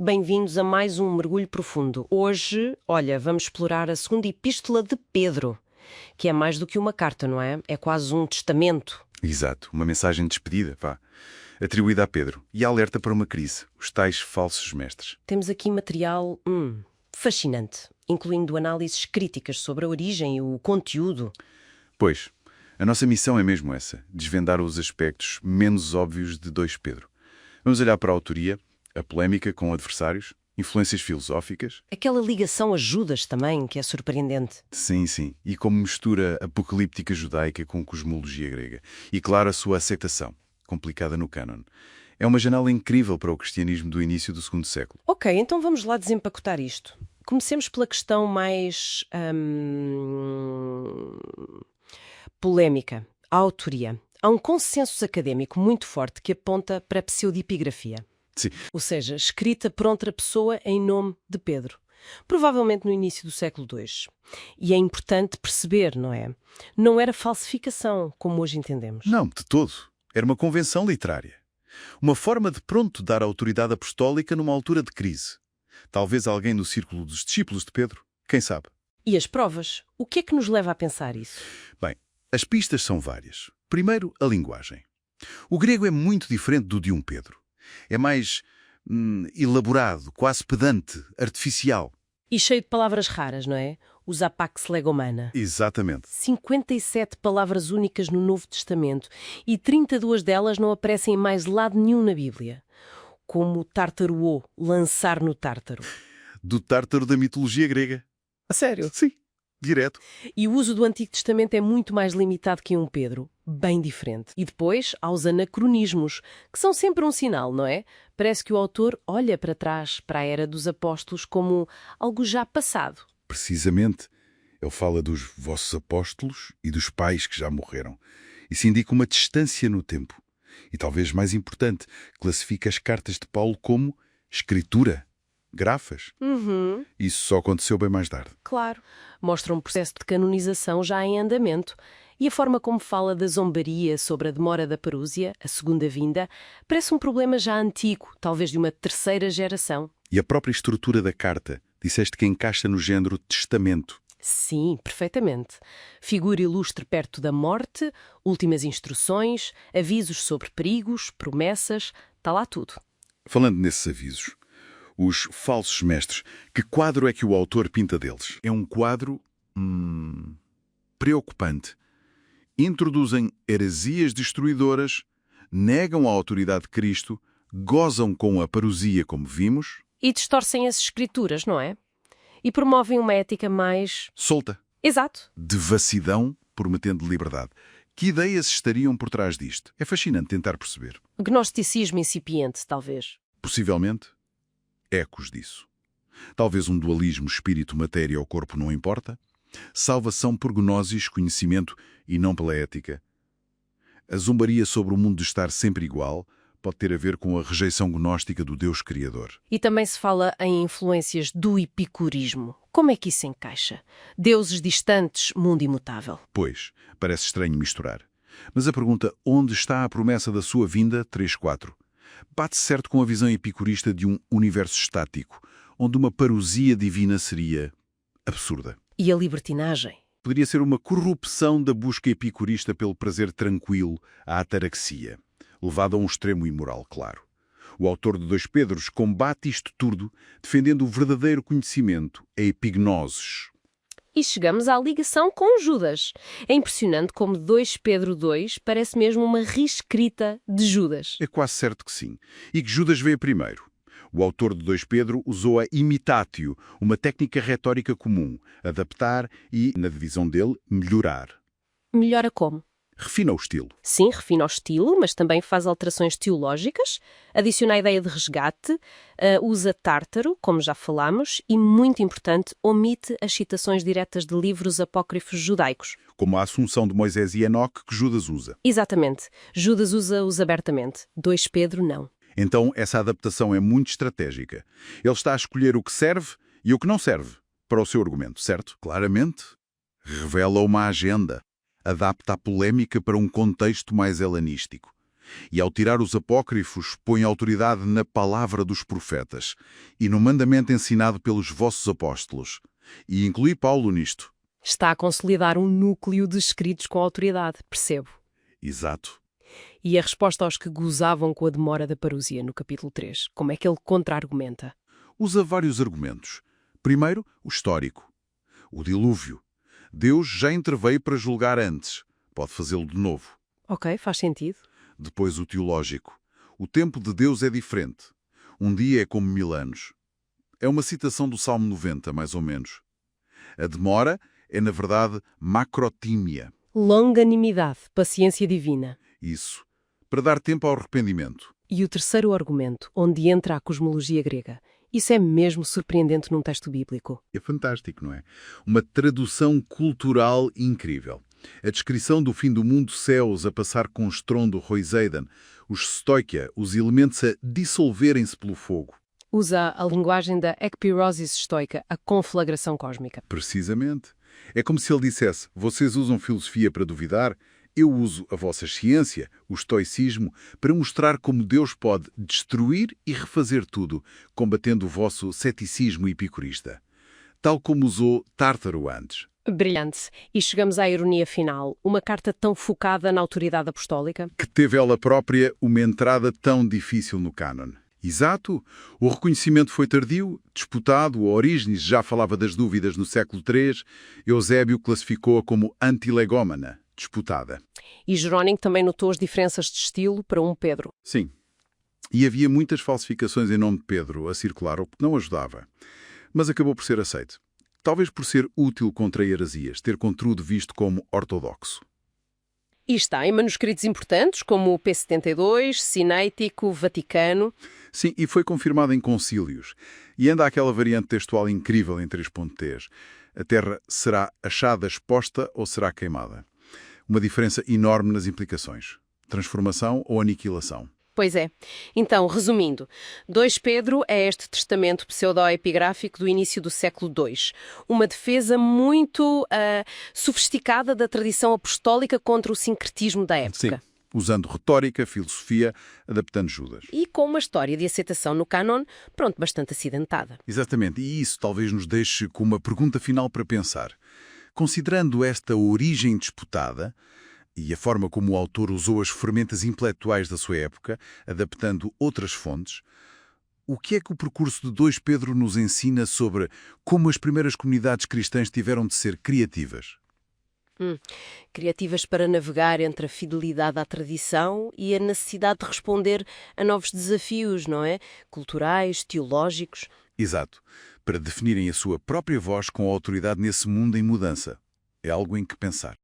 Bem-vindos a mais um mergulho profundo. Hoje, olha, vamos explorar a segunda epístola de Pedro, que é mais do que uma carta, não é? É quase um testamento. Exato, uma mensagem de despedida, atribuída a Pedro e alerta para uma crise, os tais falsos mestres. Temos aqui material fascinante, incluindo análises críticas sobre a origem e o conteúdo. Pois, a nossa missão é mesmo essa, desvendar os aspectos menos óbvios de 2 Pedro. Vamos olhar para a autoria, a polémica com adversários, influências filosóficas. Aquela ligação a Judas também, que é surpreendente. Sim, e como mistura apocalíptica judaica com cosmologia grega. E claro, a sua aceitação, complicada no cânon. É uma janela incrível para o cristianismo do início do segundo século. Ok, então vamos lá desempacotar isto. Comecemos pela questão mais polémica, a autoria. Há um consenso académico muito forte que aponta para a pseudepigrafia. Sim. Ou seja, escrita por outra pessoa em nome de Pedro. Provavelmente no início do século II. E é importante perceber, não é? Não era falsificação, como hoje entendemos. Não, de todo. Era uma convenção literária. Uma forma de pronto dar autoridade apostólica numa altura de crise. Talvez alguém no círculo dos discípulos de Pedro, quem sabe? E as provas? O que é que nos leva a pensar isso? Bem, as pistas são várias. Primeiro, a linguagem. O grego é muito diferente do de um Pedro. É mais elaborado, quase pedante, artificial. E cheio de palavras raras, não é? Os apax legomena. Exatamente. 57 palavras únicas no Novo Testamento e 32 delas não aparecem em mais lado nenhum na Bíblia. Como tartaruô, lançar no tártaro. Do tártaro da mitologia grega. A sério? Sim, direto. E o uso do Antigo Testamento é muito mais limitado que em um Pedro. Bem diferente. E depois há os anacronismos, que são sempre um sinal, não é? Parece que o autor olha para trás, para a era dos apóstolos, como algo já passado. Precisamente. Ele fala dos vossos apóstolos e dos pais que já morreram. Isso indica uma distância no tempo. E talvez mais importante, classifica as cartas de Paulo como escritura, grafas. Isso só aconteceu bem mais tarde. Claro. Mostra um processo de canonização já em andamento. E a forma como fala da zombaria sobre a demora da parúzia, a segunda vinda, parece um problema já antigo, talvez de uma terceira geração. E a própria estrutura da carta, disseste que encaixa no género testamento. Sim, perfeitamente. Figura ilustre perto da morte, últimas instruções, avisos sobre perigos, promessas, está lá tudo. Falando nesses avisos, os falsos mestres, que quadro é que o autor pinta deles? É um quadro preocupante. Introduzem heresias destruidoras, negam a autoridade de Cristo, gozam com a parousia, como vimos. E distorcem as escrituras, não é? E promovem uma ética mais... solta. Exato. Devassidão, prometendo liberdade. Que ideias estariam por trás disto? É fascinante tentar perceber. Gnosticismo incipiente, talvez. Possivelmente, ecos disso. Talvez um dualismo espírito-matéria ao corpo não importa. Salvação por gnosis, conhecimento e não pela ética. A zombaria sobre o mundo de estar sempre igual pode ter a ver com a rejeição gnóstica do Deus Criador. E também se fala em influências do epicurismo. Como é que isso encaixa? Deuses distantes, mundo imutável. Pois, parece estranho misturar. Mas a pergunta, onde está a promessa da sua vinda, 3.4, bate certo com a visão epicurista de um universo estático, onde uma parousia divina seria absurda. E a libertinagem? Poderia ser uma corrupção da busca epicurista pelo prazer tranquilo, a ataraxia, levado a um extremo imoral, claro. O autor de 2 Pedros combate isto tudo, defendendo o verdadeiro conhecimento, a epignosis. E chegamos à ligação com Judas. É impressionante como 2 Pedro 2 parece mesmo uma reescrita de Judas. É quase certo que sim. E que Judas veio primeiro. O autor de 2 Pedro usou a imitatio, uma técnica retórica comum, adaptar e, na divisão dele, melhorar. Melhora como? Refina o estilo. Sim, refina o estilo, mas também faz alterações teológicas, adiciona a ideia de resgate, usa tártaro, como já falámos, e, muito importante, omite as citações diretas de livros apócrifos judaicos. Como a Assunção de Moisés e Enoque, que Judas usa. Exatamente. Judas usa-os abertamente. 2 Pedro, não. Então, essa adaptação é muito estratégica. Ele está a escolher o que serve e o que não serve para o seu argumento, certo? Claramente, revela uma agenda. Adapta a polémica para um contexto mais helenístico. E ao tirar os apócrifos, põe autoridade na palavra dos profetas e no mandamento ensinado pelos vossos apóstolos. E inclui Paulo nisto. Está a consolidar um núcleo de escritos com autoridade, percebo. Exato. E a resposta aos que gozavam com a demora da parousia, no capítulo 3, como é que ele contra-argumenta? Usa vários argumentos. Primeiro, o histórico. O dilúvio. Deus já interveio para julgar antes. Pode fazê-lo de novo. Ok, faz sentido. Depois o teológico. O tempo de Deus é diferente. Um dia é como 1000 anos. É uma citação do Salmo 90, mais ou menos. A demora é, na verdade, macrotímia. Longanimidade, paciência divina. Isso. Para dar tempo ao arrependimento. E o terceiro argumento, onde entra a cosmologia grega. Isso é mesmo surpreendente num texto bíblico. É fantástico, não é? Uma tradução cultural incrível. A descrição do fim do mundo, céus a passar com estrondo Roiseidan, os stoichia, os elementos a dissolverem-se pelo fogo. Usa a linguagem da ekpyrosis estoica, a conflagração cósmica. Precisamente. É como se ele dissesse, vocês usam filosofia para duvidar, eu uso a vossa ciência, o estoicismo, para mostrar como Deus pode destruir e refazer tudo, combatendo o vosso ceticismo epicurista. Tal como usou Tártaro antes. Brilhante. E chegamos à ironia final. Uma carta tão focada na autoridade apostólica. Que teve ela própria uma entrada tão difícil no cânon. Exato. O reconhecimento foi tardio, disputado, Orígenes já falava das dúvidas no século III, Eusébio classificou-a como antilegómena, disputada. E Jerónimo também notou as diferenças de estilo para Pedro. Sim. E havia muitas falsificações em nome de Pedro a circular, o que não ajudava. Mas acabou por ser aceito. Talvez por ser útil contra heresias, ter contudo visto como ortodoxo. E está em manuscritos importantes, como o P72, Cinético, Vaticano. Sim, e foi confirmado em concílios. E anda aquela variante textual incrível em 3.3. A Terra será achada exposta ou será queimada? Uma diferença enorme nas implicações. Transformação ou aniquilação? Pois é. Então, resumindo, 2 Pedro é este testamento pseudo-epigráfico do início do século II. Uma defesa muito sofisticada da tradição apostólica contra o sincretismo da época. Sim, usando retórica, filosofia, adaptando Judas. E com uma história de aceitação no cânon, bastante acidentada. Exatamente, e isso talvez nos deixe com uma pergunta final para pensar. Considerando esta origem disputada, e a forma como o autor usou as ferramentas intelectuais da sua época, adaptando outras fontes, o que é que o percurso de 2 Pedro nos ensina sobre como as primeiras comunidades cristãs tiveram de ser criativas? Criativas para navegar entre a fidelidade à tradição e a necessidade de responder a novos desafios, não é? Culturais, teológicos. Exato. Para definirem a sua própria voz com autoridade nesse mundo em mudança. É algo em que pensar.